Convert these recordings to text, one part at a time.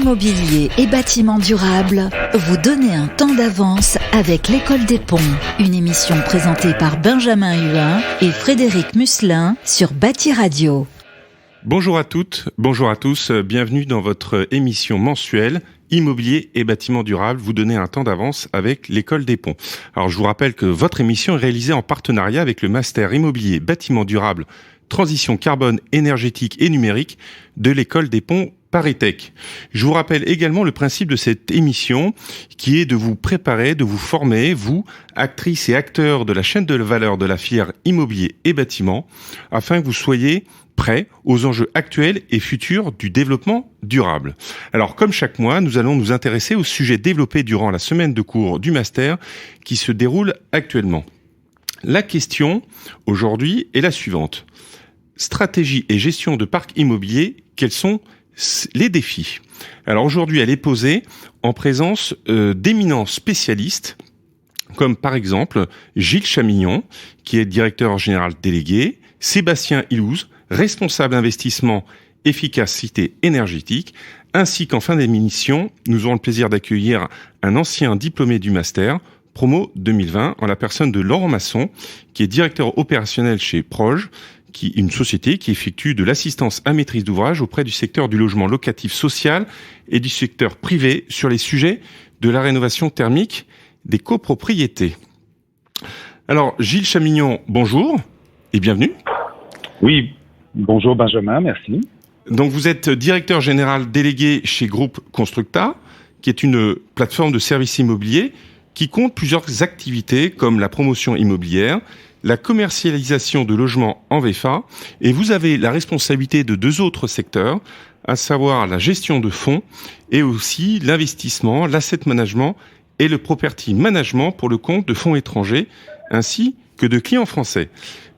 Immobilier et bâtiments durables, vous donnez un temps d'avance avec l'École des Ponts. Une émission présentée par Benjamin Huin et Frédéric Musselin sur Bâti Radio. Bonjour à toutes, bonjour à tous, bienvenue dans votre émission mensuelle Immobilier et bâtiments durables, vous donnez un temps d'avance avec l'École des Ponts. Alors je vous rappelle que votre émission est réalisée en partenariat avec le Master Immobilier Bâtiments durables, Transition carbone, énergétique et numérique de l'École des Ponts ParisTech. Je vous rappelle également le principe de cette émission qui est de vous préparer, de vous former, vous, actrices et acteurs de la chaîne de valeur de la filière immobilier et bâtiments, afin que vous soyez prêts aux enjeux actuels et futurs du développement durable. Alors, comme chaque mois, nous allons nous intéresser aux sujets développés durant la semaine de cours du Master qui se déroule actuellement. La question, aujourd'hui, est la suivante. Stratégie et gestion de parc immobilier, quels sont les défis? Alors aujourd'hui, elle est posée en présence d'éminents spécialistes, comme par exemple Gilles Chamignon, qui est directeur général délégué, Sébastien Ilouz, responsable investissement efficacité énergétique, ainsi qu'en fin d'émission, nous aurons le plaisir d'accueillir un ancien diplômé du Master, promo 2020, en la personne de Laurent Masson, qui est directeur opérationnel chez Proge, une société qui effectue de l'assistance à maîtrise d'ouvrage auprès du secteur du logement locatif social et du secteur privé sur les sujets de la rénovation thermique des copropriétés. Alors, Gilles Chamignon, bonjour et bienvenue. Oui, bonjour Benjamin, merci. Donc, vous êtes directeur général délégué chez Groupe Constructa, qui est une plateforme de services immobiliers qui compte plusieurs activités comme la promotion immobilière, la commercialisation de logements en VFA, et vous avez la responsabilité de deux autres secteurs, à savoir la gestion de fonds et aussi l'investissement, l'asset management et le property management pour le compte de fonds étrangers, ainsi que de clients français.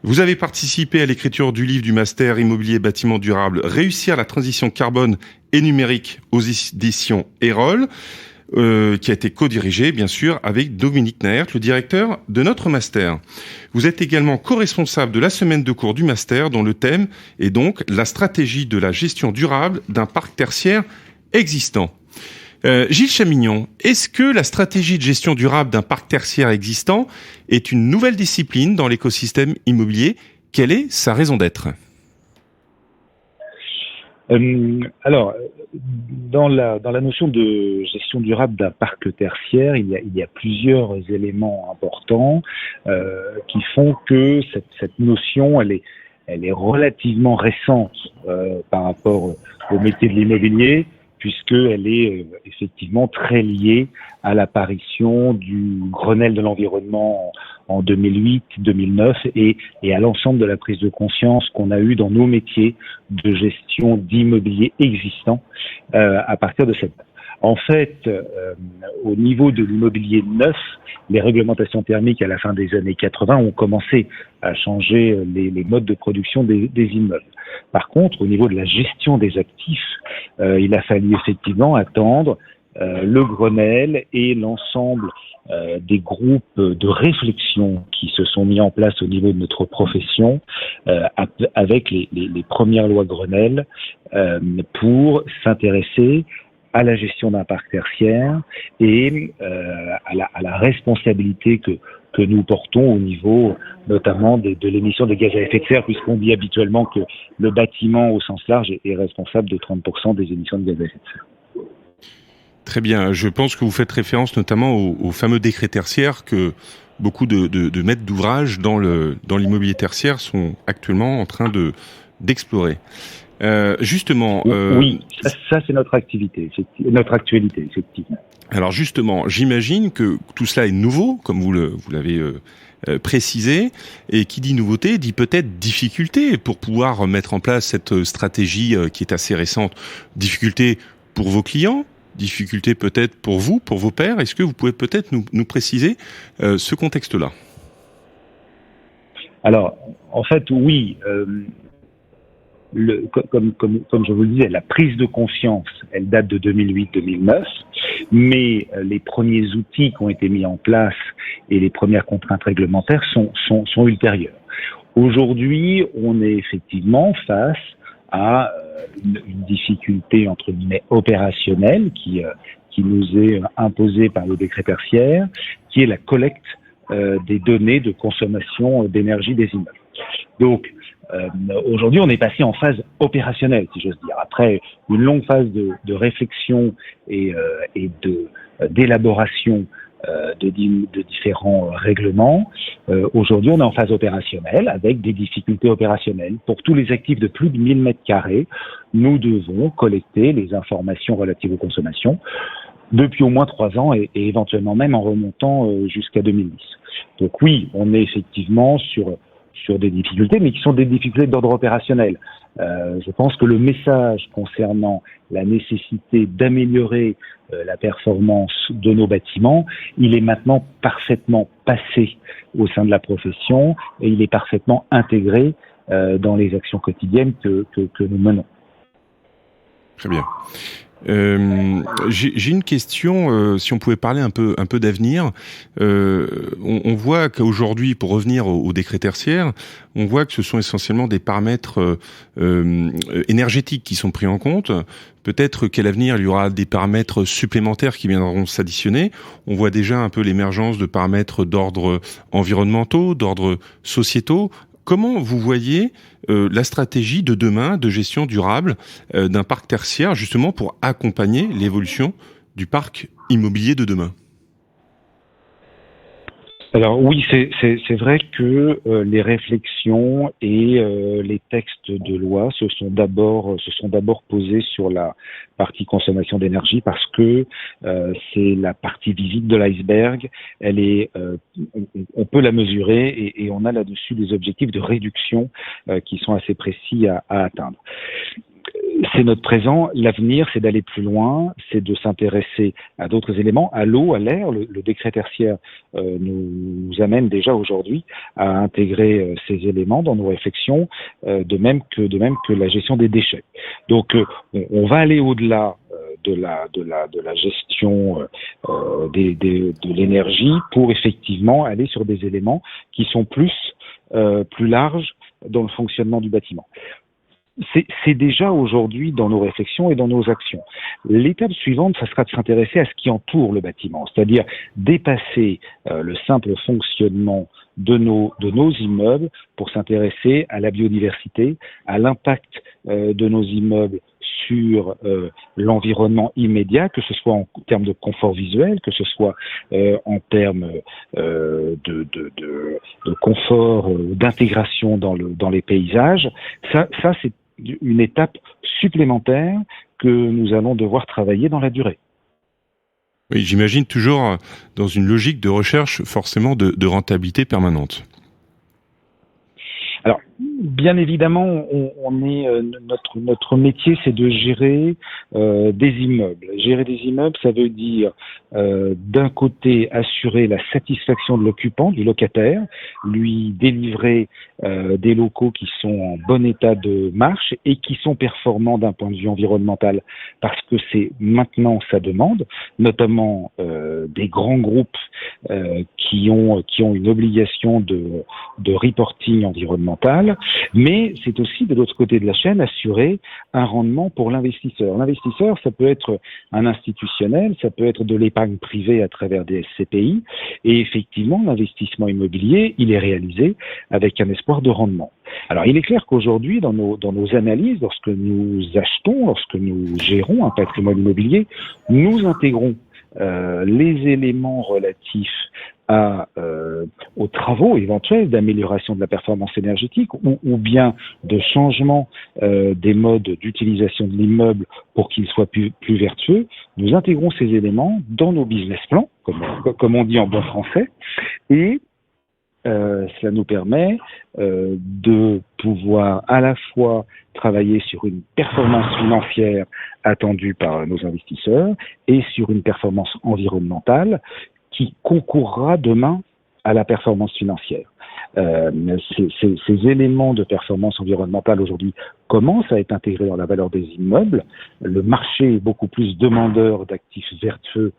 Vous avez participé à l'écriture du livre du Master Immobilier et Bâtiments durables, Réussir la transition carbone et numérique aux éditions Erol, qui a été co-dirigé, bien sûr, avec Dominique Naert, le directeur de notre Master. Vous êtes également co-responsable de la semaine de cours du Master, dont le thème est donc la stratégie de la gestion durable d'un parc tertiaire existant. Gilles Chamignon, est-ce que la stratégie de gestion durable d'un parc tertiaire existant est une nouvelle discipline dans l'écosystème immobilier? Quelle est sa raison d'être? Alors, dans la notion de gestion durable d'un parc tertiaire, il y a plusieurs éléments importants qui font que cette notion, elle est relativement récente par rapport au métier de l'immobilier, puisqu'elle est effectivement très liée à l'apparition du Grenelle de l'environnement en 2008-2009 et à l'ensemble de la prise de conscience qu'on a eue dans nos métiers de gestion d'immobilier existant à partir de cette date. En fait, au niveau de l'immobilier neuf, les réglementations thermiques à la fin des années 80 ont commencé à changer les modes de production des immeubles. Par contre, au niveau de la gestion des actifs, il a fallu effectivement attendre le Grenelle et l'ensemble des groupes de réflexion qui se sont mis en place au niveau de notre profession avec les premières lois Grenelle pour s'intéresser à la gestion d'un parc tertiaire et à la responsabilité que nous portons au niveau notamment de l'émission de gaz à effet de serre, puisqu'on dit habituellement que le bâtiment au sens large est responsable de 30% des émissions de gaz à effet de serre. Très bien, je pense que vous faites référence notamment au fameux décret tertiaire que beaucoup de maîtres d'ouvrage dans l'immobilier tertiaire sont actuellement en train d'explorer. Justement, oui, ça c'est notre activité, notre actualité, effectivement. Alors justement, j'imagine que tout cela est nouveau, comme vous l'avez précisé, et qui dit nouveauté dit peut-être difficulté pour pouvoir mettre en place cette stratégie qui est assez récente. Difficulté pour vos clients, difficulté peut-être pour vous, pour vos pairs. Est-ce que vous pouvez peut-être nous préciser ce contexte-là? Alors, en fait, oui. Comme je vous le disais, la prise de conscience, elle date de 2008-2009, mais les premiers outils qui ont été mis en place et les premières contraintes réglementaires sont ultérieures. Aujourd'hui, on est effectivement face à une difficulté entre guillemets opérationnelle qui nous est imposée par le décret tertiaire, qui est la collecte des données de consommation d'énergie des immeubles. Donc aujourd'hui, on est passé en phase opérationnelle, si j'ose dire. Après une longue phase de réflexion et d'élaboration de différents règlements. Aujourd'hui, on est en phase opérationnelle avec des difficultés opérationnelles. Pour tous les actifs de plus de 1000 mètres carrés, nous devons collecter les informations relatives aux consommations depuis au moins 3 ans et éventuellement même en remontant jusqu'à 2010. Donc oui, on est effectivement sur des difficultés, mais qui sont des difficultés d'ordre opérationnel. Je pense que le message concernant la nécessité d'améliorer la performance de nos bâtiments, il est maintenant parfaitement passé au sein de la profession et il est parfaitement intégré dans les actions quotidiennes que nous menons. Très bien. J'ai une question, si on pouvait parler un peu d'avenir. On voit qu'aujourd'hui, pour revenir au décret tertiaire, on voit que ce sont essentiellement des paramètres énergétiques qui sont pris en compte. Peut-être qu'à l'avenir, il y aura des paramètres supplémentaires qui viendront s'additionner. On voit déjà un peu l'émergence de paramètres d'ordre environnementaux, d'ordre sociétaux. Comment vous voyez la stratégie de demain de gestion durable d'un parc tertiaire, justement pour accompagner l'évolution du parc immobilier de demain ? Alors oui, c'est vrai que les réflexions et les textes de loi se sont d'abord posés sur la partie consommation d'énergie parce que c'est la partie visible de l'iceberg. Elle est, on peut la mesurer et on a là-dessus des objectifs de réduction qui sont assez précis à atteindre. C'est notre présent. L'avenir, c'est d'aller plus loin, c'est de s'intéresser à d'autres éléments, à l'eau, à l'air. Le décret tertiaire nous amène déjà aujourd'hui à intégrer ces éléments dans nos réflexions, de même que la gestion des déchets. Donc, on va aller au-delà de la gestion de l'énergie pour effectivement aller sur des éléments qui sont plus larges dans le fonctionnement du bâtiment. C'est déjà aujourd'hui dans nos réflexions et dans nos actions. L'étape suivante, ça sera de s'intéresser à ce qui entoure le bâtiment, c'est-à-dire dépasser le simple fonctionnement de nos immeubles pour s'intéresser à la biodiversité, à l'impact de nos immeubles sur l'environnement immédiat, que ce soit en termes de confort visuel, que ce soit en termes de confort, d'intégration dans les paysages. Ça c'est une étape supplémentaire que nous allons devoir travailler dans la durée. Oui, j'imagine toujours dans une logique de recherche forcément de rentabilité permanente. Alors, bien évidemment, on est notre métier, c'est de gérer des immeubles. Gérer des immeubles, ça veut dire d'un côté assurer la satisfaction de l'occupant, du locataire, lui délivrer des locaux qui sont en bon état de marche et qui sont performants d'un point de vue environnemental, parce que c'est maintenant sa demande, notamment des grands groupes qui ont une obligation de reporting environnemental, mais c'est aussi de l'autre côté de la chaîne assurer un rendement pour l'investisseur. L'investisseur, ça peut être un institutionnel, ça peut être de l'épargne privée à travers des SCPI, et effectivement, l'investissement immobilier, il est réalisé avec un espoir de rendement. Alors, il est clair qu'aujourd'hui, dans nos analyses, lorsque nous achetons, lorsque nous gérons un patrimoine immobilier, nous intégrons les éléments relatifs aux travaux éventuels d'amélioration de la performance énergétique ou bien de changement des modes d'utilisation de l'immeuble pour qu'il soit plus vertueux. Nous intégrons ces éléments dans nos business plans, comme on dit en bon français, et cela nous permet de pouvoir à la fois travailler sur une performance financière attendue par nos investisseurs et sur une performance environnementale qui concourra demain à la performance financière. Ces éléments de performance environnementale aujourd'hui commencent à être intégrés dans la valeur des immeubles. Le marché est beaucoup plus demandeur d'actifs vertueux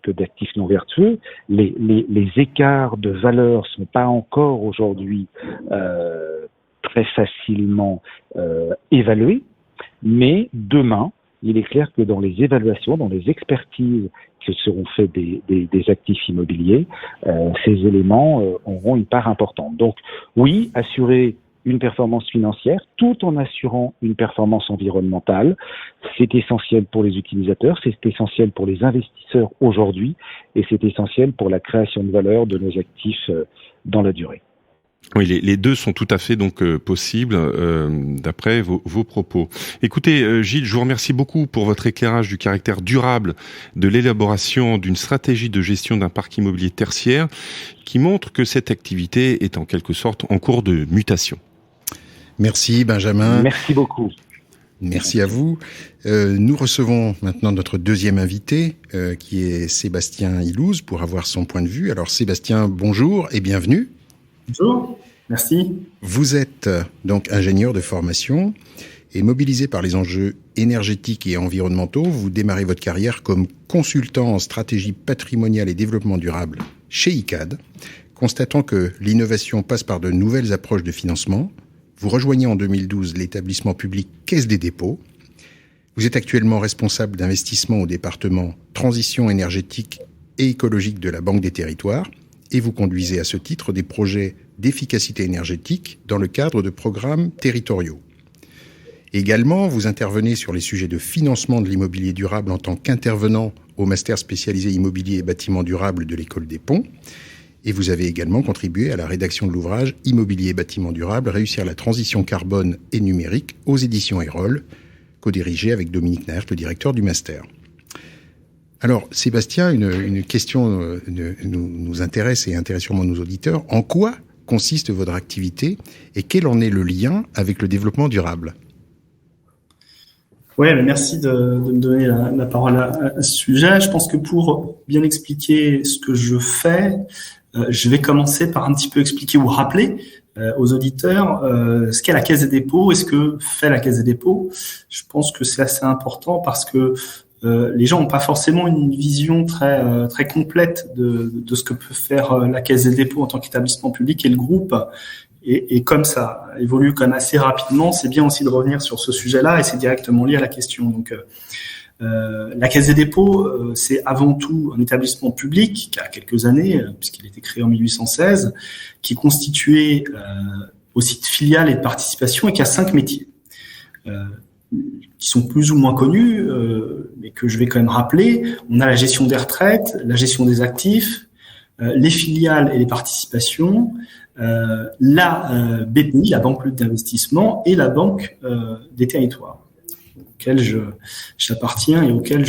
que d'actifs non vertueux. Les écarts de valeur sont pas encore aujourd'hui très facilement évalués. Mais demain, il est clair que dans les évaluations, dans les expertises qui seront faites des actifs immobiliers, ces éléments auront une part importante. Donc oui, assurer une performance financière tout en assurant une performance environnementale, c'est essentiel pour les utilisateurs, c'est essentiel pour les investisseurs aujourd'hui et c'est essentiel pour la création de valeur de nos actifs dans la durée. Oui, les deux sont tout à fait donc possibles d'après vos propos. Écoutez, Gilles, je vous remercie beaucoup pour votre éclairage du caractère durable de l'élaboration d'une stratégie de gestion d'un parc immobilier tertiaire qui montre que cette activité est en quelque sorte en cours de mutation. Merci Benjamin. Merci beaucoup. Merci à vous. Nous recevons maintenant notre deuxième invité qui est Sébastien Ilouz pour avoir son point de vue. Alors Sébastien, bonjour et bienvenue. Bonjour, merci. Vous êtes donc ingénieur de formation et mobilisé par les enjeux énergétiques et environnementaux, vous démarrez votre carrière comme consultant en stratégie patrimoniale et développement durable chez ICAD. Constatant que l'innovation passe par de nouvelles approches de financement, vous rejoignez en 2012 l'établissement public Caisse des dépôts. Vous êtes actuellement responsable d'investissement au département Transition énergétique et écologique de la Banque des Territoires. Et vous conduisez à ce titre des projets d'efficacité énergétique dans le cadre de programmes territoriaux. Également, vous intervenez sur les sujets de financement de l'immobilier durable en tant qu'intervenant au master spécialisé immobilier et bâtiments durables de l'École des Ponts. Et vous avez également contribué à la rédaction de l'ouvrage Immobilier et bâtiments durables, réussir la transition carbone et numérique aux éditions Erol, co-dirigé avec Dominique Naert, le directeur du master. Alors, Sébastien, une question nous intéresse et intéresse sûrement nos auditeurs. En quoi consiste votre activité et quel en est le lien avec le développement durable ? Oui, merci de me donner la parole à ce sujet. Je pense que pour bien expliquer ce que je fais, je vais commencer par un petit peu expliquer ou rappeler aux auditeurs ce qu'est la Caisse des dépôts et ce que fait la Caisse des dépôts. Je pense que c'est assez important parce que les gens n'ont pas forcément une vision très complète de ce que peut faire la Caisse des dépôts en tant qu'établissement public et le groupe. Et comme ça évolue quand même assez rapidement, c'est bien aussi de revenir sur ce sujet-là et c'est directement lié à la question. Donc, la Caisse des dépôts, c'est avant tout un établissement public qui a quelques années, puisqu'il a été créé en 1816, qui est constitué aussi de filiales et de participation et qui a 5 métiers. Qui sont plus ou moins connus, mais que je vais quand même rappeler. On a la gestion des retraites, la gestion des actifs, les filiales et les participations, la BPI, la Banque publique d'investissement, et la Banque des territoires, auquel j'appartiens et auquel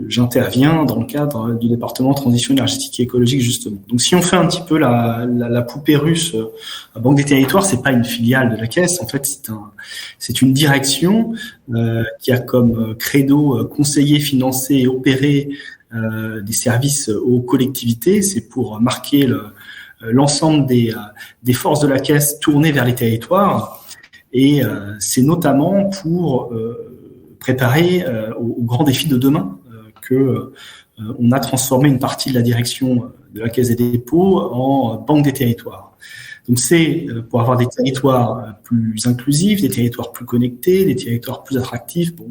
j'interviens dans le cadre du département transition énergétique et écologique, justement. Donc, si on fait un petit peu la poupée russe, la Banque des territoires, c'est pas une filiale de la Caisse. En fait, c'est une direction qui a comme credo conseiller, financer et opérer des services aux collectivités. C'est pour marquer l'ensemble des forces de la Caisse tournées vers les territoires. Et c'est notamment pour préparer aux grands défis de demain que on a transformé une partie de la direction de la Caisse des dépôts en Banque des territoires. Donc c'est pour avoir des territoires plus inclusifs, des territoires plus connectés, des territoires plus attractifs. Bon,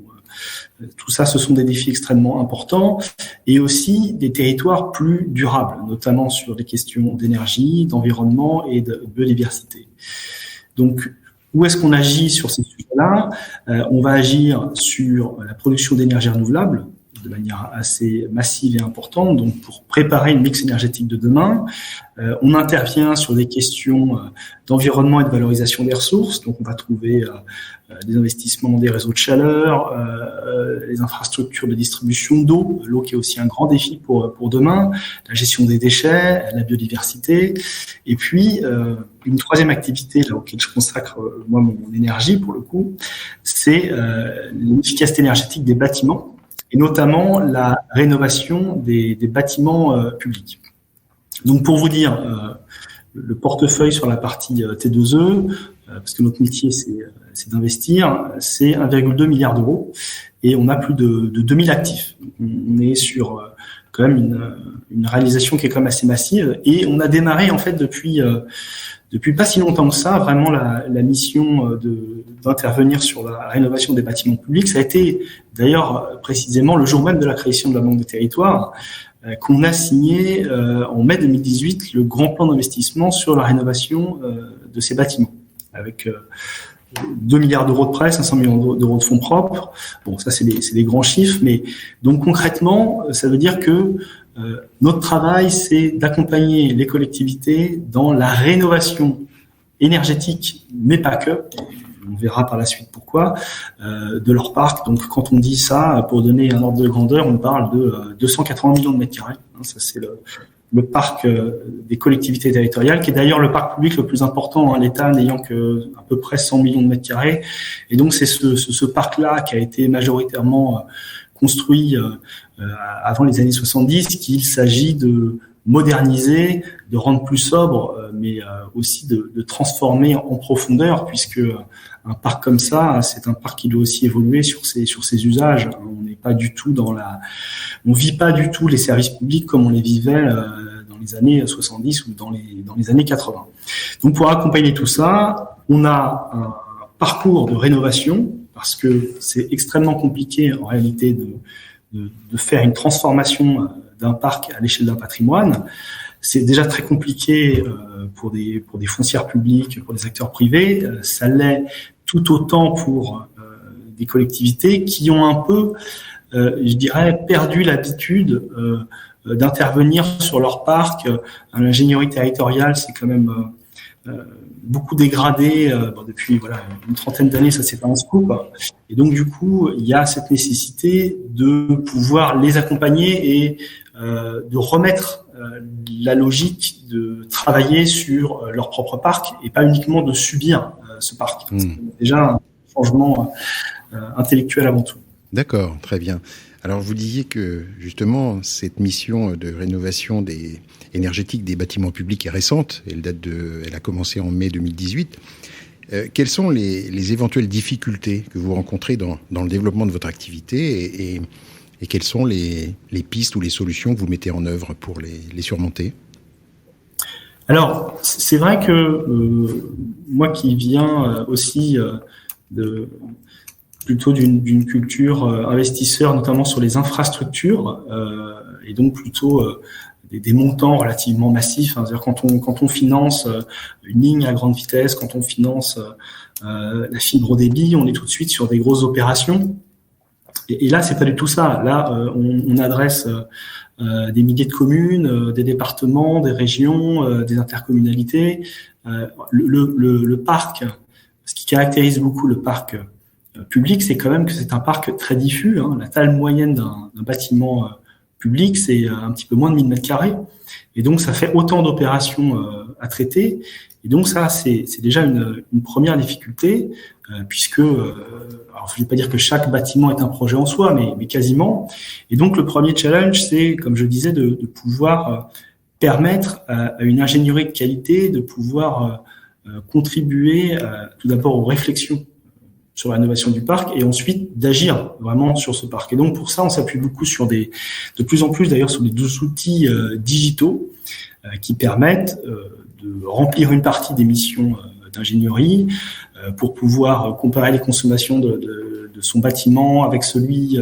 tout ça, ce sont des défis extrêmement importants et aussi des territoires plus durables, notamment sur des questions d'énergie, d'environnement et de biodiversité. Donc, où est-ce qu'on agit sur ces sujets-là ? On va agir sur la production d'énergie renouvelable de manière assez massive et importante, donc pour préparer le mix énergétique de demain. On intervient sur des questions d'environnement et de valorisation des ressources, donc on va trouver des investissements dans des réseaux de chaleur, les infrastructures de distribution d'eau, l'eau qui est aussi un grand défi pour demain, la gestion des déchets, la biodiversité, et puis une troisième activité là auquel je consacre moi mon énergie pour le coup, c'est l'efficacité énergétique des bâtiments et notamment la rénovation des bâtiments publics. Donc pour vous dire, le portefeuille sur la partie T2E, parce que notre métier c'est d'investir, c'est 1,2 milliard d'euros et on a plus de 2000 actifs. On est sur quand même une réalisation qui est quand même assez massive. Et on a démarré en fait depuis pas si longtemps que ça, vraiment la mission d'intervenir sur la rénovation des bâtiments publics. Ça a été d'ailleurs précisément le jour même de la création de la Banque des Territoires qu'on a signé en mai 2018 le grand plan d'investissement sur la rénovation de ces bâtiments, avec 2 milliards d'euros de prêts, 500 millions d'euros de fonds propres. Bon, ça c'est des grands chiffres, mais donc concrètement, ça veut dire que notre travail, c'est d'accompagner les collectivités dans la rénovation énergétique, mais pas que. On verra par la suite pourquoi, de leur parc. Donc, quand on dit ça, pour donner un ordre de grandeur, on parle de 280 millions de mètres carrés. Ça, c'est le parc des collectivités territoriales, qui est d'ailleurs le parc public le plus important, l'État n'ayant que à peu près 100 millions de mètres carrés. Et donc, c'est ce parc-là qui a été majoritairement construit avant les années 70, qu'il s'agit de moderniser, de rendre plus sobre, mais aussi de transformer en profondeur, puisque un parc comme ça, c'est un parc qui doit aussi évoluer sur ses usages. On n'est pas du tout on vit pas du tout les services publics comme on les vivait dans les années 70 ou dans les années 80. Donc pour accompagner tout ça, on a un parcours de rénovation, parce que c'est extrêmement compliqué en réalité de faire une transformation d'un parc à l'échelle d'un patrimoine. C'est déjà très compliqué pour des foncières publiques, pour des acteurs privés. Ça l'est tout autant pour des collectivités qui ont un peu, je dirais, perdu l'habitude d'intervenir sur leur parc. L'ingénierie territoriale, c'est quand même beaucoup dégradé depuis une trentaine d'années, ça c'est pas un scoop. Et donc du coup, il y a cette nécessité de pouvoir les accompagner et de remettre la logique de travailler sur leur propre parc et pas uniquement de subir ce parc. C'est déjà un changement intellectuel avant tout. D'accord, très bien. Alors vous disiez que justement cette mission de rénovation énergétique des bâtiments publics est récente. Elle a commencé en mai 2018. Quelles sont les éventuelles difficultés que vous rencontrez dans le développement de votre activité et quelles sont les pistes ou les solutions que vous mettez en œuvre pour les surmonter ? Alors, c'est vrai que moi qui viens aussi plutôt d'une culture investisseur, notamment sur les infrastructures, et donc plutôt des montants relativement massifs. C'est-à-dire quand on finance une ligne à grande vitesse, quand on finance la fibre au débit, on est tout de suite sur des grosses opérations. Et là, c'est pas du tout ça. Là, on adresse des milliers de communes, des départements, des régions, des intercommunalités. Le parc, ce qui caractérise beaucoup le parc public, c'est quand même que c'est un parc très diffus. La taille moyenne d'un bâtiment public, c'est un petit peu moins de 1000 mètres carrés. Et donc, ça fait autant d'opérations à traiter. Et donc, ça, c'est déjà une première difficulté, puisque, alors je ne vais pas dire que chaque bâtiment est un projet en soi, mais quasiment. Et donc, le premier challenge, c'est, comme je disais, de pouvoir permettre à une ingénierie de qualité de pouvoir contribuer tout d'abord aux réflexions sur la rénovation du parc et ensuite d'agir vraiment sur ce parc. Et donc, pour ça, on s'appuie beaucoup sur de plus en plus d'ailleurs sur des outils digitaux qui permettent de remplir une partie des missions d'ingénierie pour pouvoir comparer les consommations de son bâtiment avec celui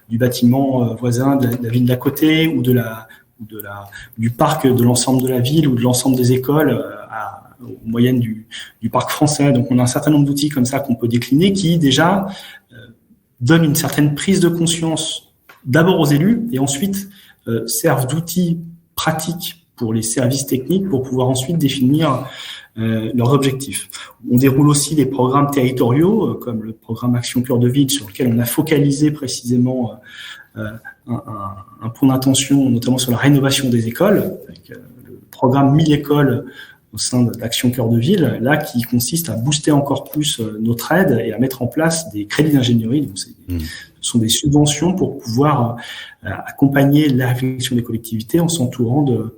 du bâtiment voisin de la ville d'à côté ou du parc de l'ensemble de la ville ou de l'ensemble des écoles aux moyennes du parc français. Donc on a un certain nombre d'outils comme ça qu'on peut décliner qui déjà donnent une certaine prise de conscience d'abord aux élus et ensuite servent d'outils pratiques pour les services techniques pour pouvoir ensuite définir leurs objectifs. On déroule aussi des programmes territoriaux comme le programme Action Cœur de Ville sur lequel on a focalisé précisément un point d'attention notamment sur la rénovation des écoles avec le programme 1000 écoles au sein d'Action Cœur de Ville, là, qui consiste à booster encore plus notre aide et à mettre en place des crédits d'ingénierie. Donc, ce sont des subventions pour pouvoir accompagner la réflexion des collectivités en s'entourant de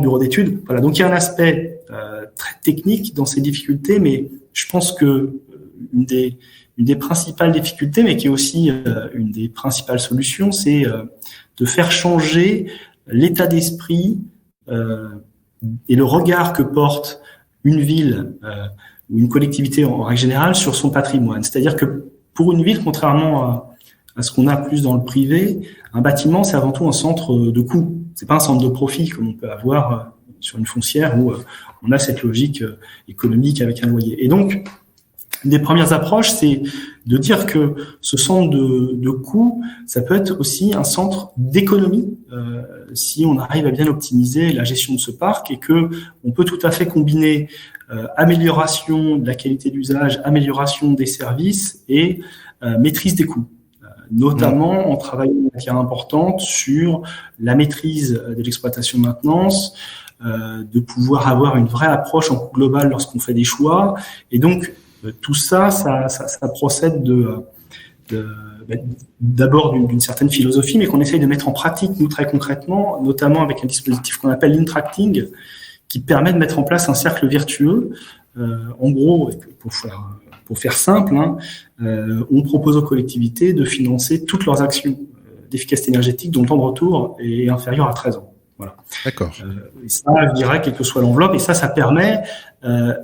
bureaux d'études. Voilà. Donc, il y a un aspect très technique dans ces difficultés, mais je pense que une des principales difficultés, mais qui est aussi une des principales solutions, c'est de faire changer l'état d'esprit et le regard que porte une ville ou une collectivité en règle générale sur son patrimoine. C'est-à-dire que pour une ville, contrairement à ce qu'on a plus dans le privé, un bâtiment, c'est avant tout un centre de coût. C'est pas un centre de profit comme on peut avoir sur une foncière où on a cette logique économique avec un loyer. Et donc, une des premières approches, c'est de dire que ce centre de coût, ça peut être aussi un centre d'économie si on arrive à bien optimiser la gestion de ce parc et que on peut tout à fait combiner amélioration de la qualité d'usage, amélioration des services et maîtrise des coûts. Notamment en travaillant de manière importante sur la maîtrise de l'exploitation maintenance, de pouvoir avoir une vraie approche en coût global lorsqu'on fait des choix. Et donc, tout ça procède d'abord d'une certaine philosophie, mais qu'on essaye de mettre en pratique, nous, très concrètement, notamment avec un dispositif qu'on appelle l'intracting, qui permet de mettre en place un cercle vertueux. En gros, pour faire simple, on propose aux collectivités de financer toutes leurs actions d'efficacité énergétique dont le temps de retour est inférieur à 13 ans. Voilà. D'accord. Et ça, je dirais, quelle que soit l'enveloppe, et ça permet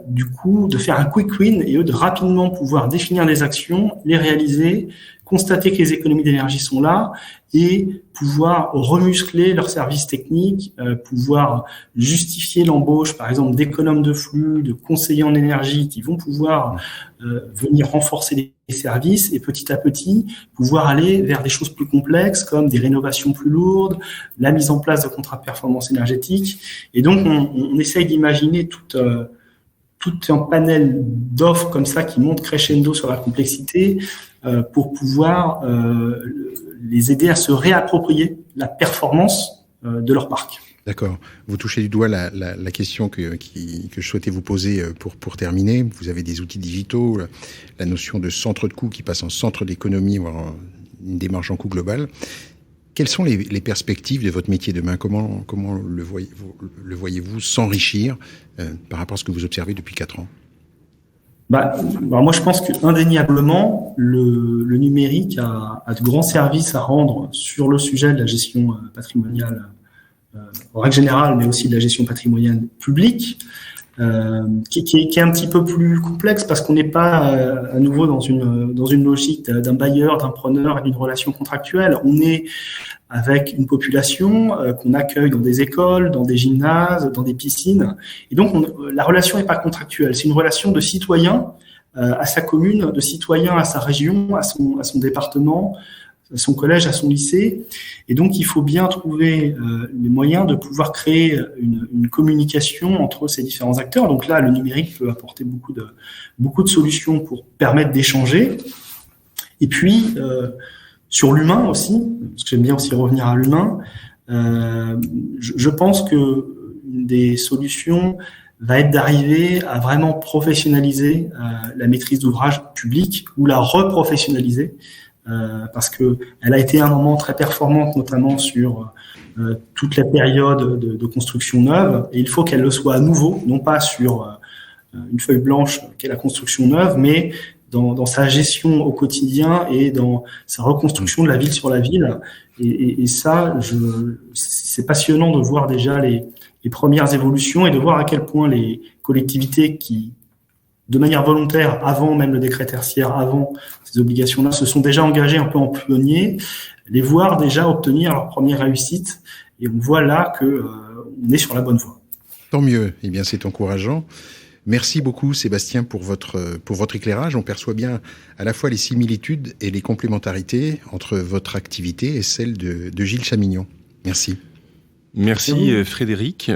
du coup de faire un quick win et eux de rapidement pouvoir définir des actions, les réaliser, constater que les économies d'énergie sont là et pouvoir remuscler leurs services techniques, pouvoir justifier l'embauche, par exemple, d'économes de flux, de conseillers en énergie qui vont pouvoir venir renforcer les services et petit à petit pouvoir aller vers des choses plus complexes comme des rénovations plus lourdes, la mise en place de contrats de performance énergétique. Et donc, on essaye d'imaginer tout un panel d'offres comme ça qui monte crescendo sur la complexité pour pouvoir les aider à se réapproprier la performance de leur parc. D'accord. Vous touchez du doigt la question que je souhaitais vous poser pour terminer. Vous avez des outils digitaux, la notion de centre de coût qui passe en centre d'économie, voire une démarche en coût global. Quelles sont les perspectives de votre métier demain ? Comment le voyez-vous s'enrichir par rapport à ce que vous observez depuis 4 ans ? Moi, je pense qu'indéniablement, le numérique a de grands services à rendre sur le sujet de la gestion patrimoniale en règle générale, mais aussi de la gestion patrimoniale publique, qui est un petit peu plus complexe parce qu'on n'est pas à nouveau dans une logique d'un bailleur, d'un preneur et d'une relation contractuelle. On est avec une population qu'on accueille dans des écoles, dans des gymnases, dans des piscines. Et donc, la relation n'est pas contractuelle. C'est une relation de citoyen à sa commune, de citoyen à sa région, à son département, à son collège, à son lycée. Et donc, il faut bien trouver les moyens de pouvoir créer une communication entre ces différents acteurs. Donc là, le numérique peut apporter beaucoup de solutions pour permettre d'échanger. Et puis, sur l'humain aussi, parce que j'aime bien aussi revenir à l'humain, je pense que une des solutions va être d'arriver à vraiment professionnaliser la maîtrise d'ouvrage public ou la reprofessionnaliser, parce que elle a été un moment très performante, notamment sur toute la période de construction neuve, et il faut qu'elle le soit à nouveau, non pas sur une feuille blanche qu'est la construction neuve, mais dans sa gestion au quotidien et dans sa reconstruction de la ville sur la ville. Et ça, c'est passionnant de voir déjà les premières évolutions et de voir à quel point les collectivités qui, de manière volontaire, avant même le décret tertiaire, avant ces obligations-là, se sont déjà engagées un peu en pionnier, les voir déjà obtenir leur première réussite. Et on voit là que on est sur la bonne voie. Tant mieux. Eh bien, c'est encourageant. Merci beaucoup, Sébastien, pour votre éclairage. On perçoit bien à la fois les similitudes et les complémentarités entre votre activité et celle de Gilles Chamignon. Merci. Merci Frédéric.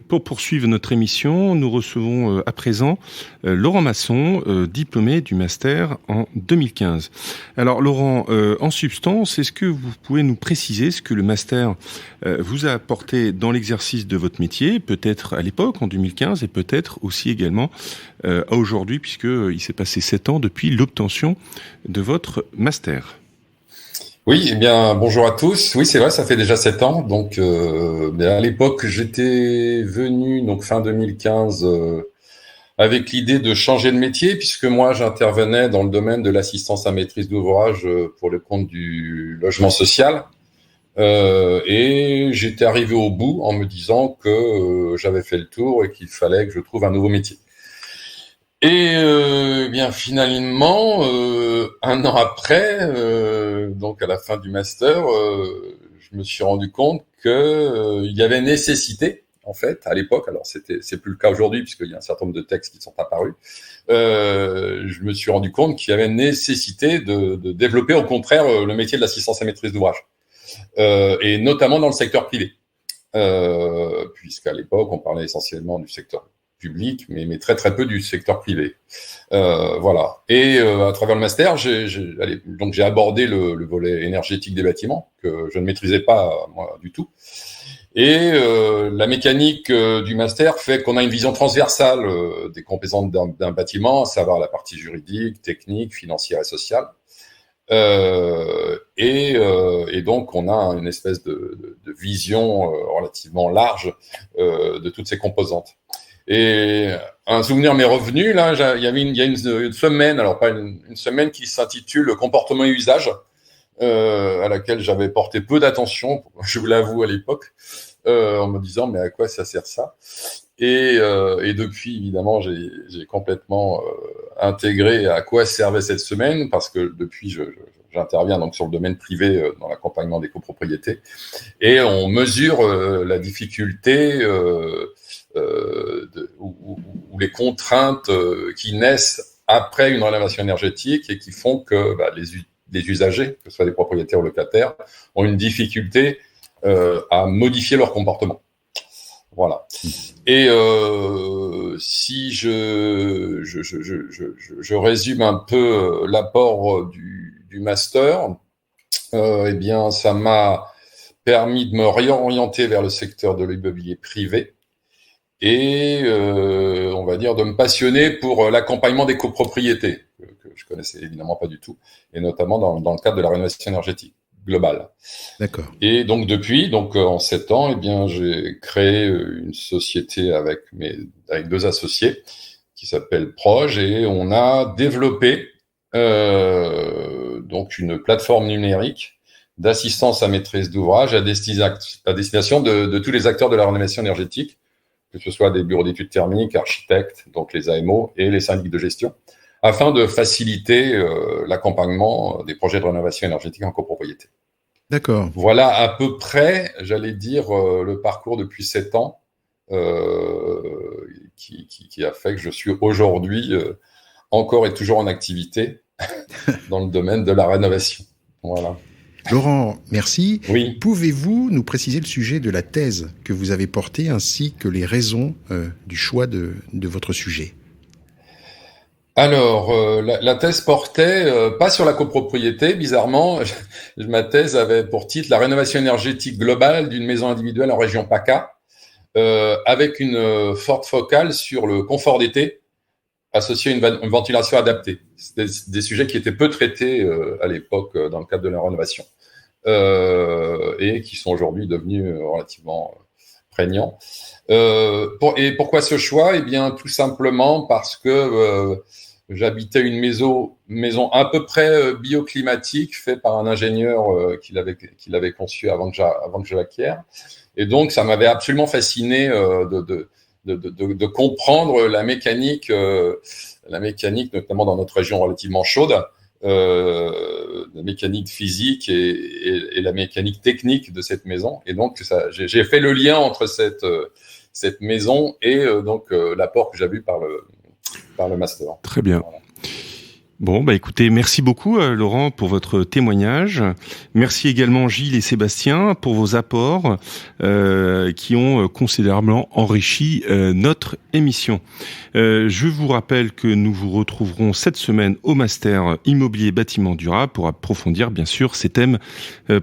Pour poursuivre notre émission, nous recevons à présent Laurent Masson, diplômé du master en 2015. Alors Laurent, en substance, est-ce que vous pouvez nous préciser ce que le master vous a apporté dans l'exercice de votre métier, peut-être à l'époque, en 2015, et peut-être aussi également à aujourd'hui, puisqu'il s'est passé 7 ans depuis l'obtention de votre master? Oui, eh bien, bonjour à tous. Oui, c'est vrai, ça fait déjà 7 ans. Donc, à l'époque, j'étais venu, donc fin 2015, avec l'idée de changer de métier, puisque moi, j'intervenais dans le domaine de l'assistance à maîtrise d'ouvrage pour le compte du logement social. Et j'étais arrivé au bout en me disant que j'avais fait le tour et qu'il fallait que je trouve un nouveau métier. Et bien finalement, un an après, donc à la fin du master, je me suis rendu compte que il y avait nécessité, en fait, à l'époque. Alors c'est plus le cas aujourd'hui puisqu'il y a un certain nombre de textes qui sont apparus. Je me suis rendu compte qu'il y avait nécessité de développer au contraire le métier de l'assistance à maîtrise d'ouvrage, et notamment dans le secteur privé, puisqu'à l'époque on parlait essentiellement du secteur public, mais très très peu du secteur privé. Voilà. Et à travers le master, j'ai abordé le volet énergétique des bâtiments que je ne maîtrisais pas moi du tout. Et la mécanique du master fait qu'on a une vision transversale des composantes d'un bâtiment, à savoir la partie juridique, technique, financière et sociale. Et donc on a une espèce de vision relativement large de toutes ces composantes. Et un souvenir m'est revenu là. Il y a une semaine, alors pas une semaine, qui s'intitule Comportement et usage, à laquelle j'avais porté peu d'attention, je vous l'avoue à l'époque, en me disant mais à quoi ça sert ça. Et depuis évidemment j'ai complètement intégré à quoi servait cette semaine, parce que depuis j'interviens donc sur le domaine privé dans l'accompagnement des copropriétés, et on mesure la difficulté ou les contraintes qui naissent après une rénovation énergétique et qui font que les usagers, que ce soit des propriétaires ou locataires, ont une difficulté à modifier leur comportement. Voilà. Et si je résume un peu l'apport du master, eh bien, ça m'a permis de me réorienter vers le secteur de l'immobilier privé et on va dire de me passionner pour l'accompagnement des copropriétés que je connaissais évidemment pas du tout, et notamment dans le cadre de la rénovation énergétique globale. D'accord. Et donc depuis, en 7 ans, eh bien j'ai créé une société avec deux associés qui s'appelle Proj, et on a développé donc une plateforme numérique d'assistance à maîtrise d'ouvrage à destination de tous les acteurs de la rénovation énergétique, que ce soit des bureaux d'études thermiques, architectes, donc les AMO, et les syndics de gestion, afin de faciliter l'accompagnement des projets de rénovation énergétique en copropriété. D'accord. Voilà à peu près, j'allais dire, le parcours depuis 7 ans qui a fait que je suis aujourd'hui encore et toujours en activité dans le domaine de la rénovation. Voilà. Laurent, merci. Oui. Pouvez-vous nous préciser le sujet de la thèse que vous avez portée ainsi que les raisons du choix de votre sujet ? Alors, la thèse portait pas sur la copropriété, bizarrement. Ma thèse avait pour titre la rénovation énergétique globale d'une maison individuelle en région PACA, avec une forte focale sur le confort d'été associé à une ventilation adaptée. C'était des sujets qui étaient peu traités à l'époque dans le cadre de la rénovation, et qui sont aujourd'hui devenus relativement prégnants. Et pourquoi ce choix ? Eh bien, tout simplement parce que j'habitais une maison à peu près bioclimatique, faite par un ingénieur qui l'avait conçu avant que je l'acquière. Et donc, ça m'avait absolument fasciné de comprendre la mécanique, notamment dans notre région relativement chaude, la mécanianique physique et la mécanique technique de cette maison. Et donc, j'ai fait le lien entre cette maison et l'apport que j'avais eu par le master. Très bien. Voilà. Bon, écoutez, merci beaucoup Laurent pour votre témoignage. Merci également Gilles et Sébastien pour vos apports qui ont considérablement enrichi notre émission. Je vous rappelle que nous vous retrouverons cette semaine au Master Immobilier Bâtiment Durable pour approfondir bien sûr ces thèmes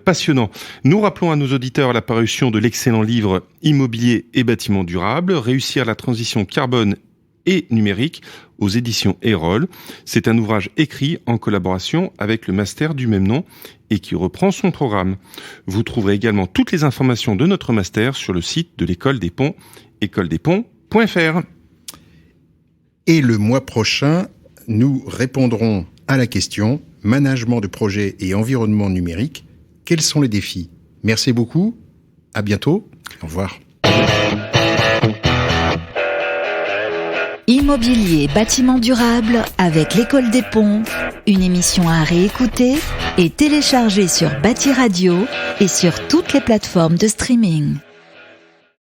passionnants. Nous rappelons à nos auditeurs la parution de l'excellent livre Immobilier et Bâtiment Durable, réussir la transition carbone et numérique aux éditions Erol. C'est un ouvrage écrit en collaboration avec le master du même nom et qui reprend son programme. Vous trouverez également toutes les informations de notre master sur le site de l'École des Ponts, écoledesponts.fr. Et le mois prochain, nous répondrons à la question « Management de projet et environnement numérique, quels sont les défis ?» Merci beaucoup, à bientôt, au revoir. Immobilier bâtiment durable avec l'École des Ponts, une émission à réécouter et télécharger sur Bâti Radio et sur toutes les plateformes de streaming.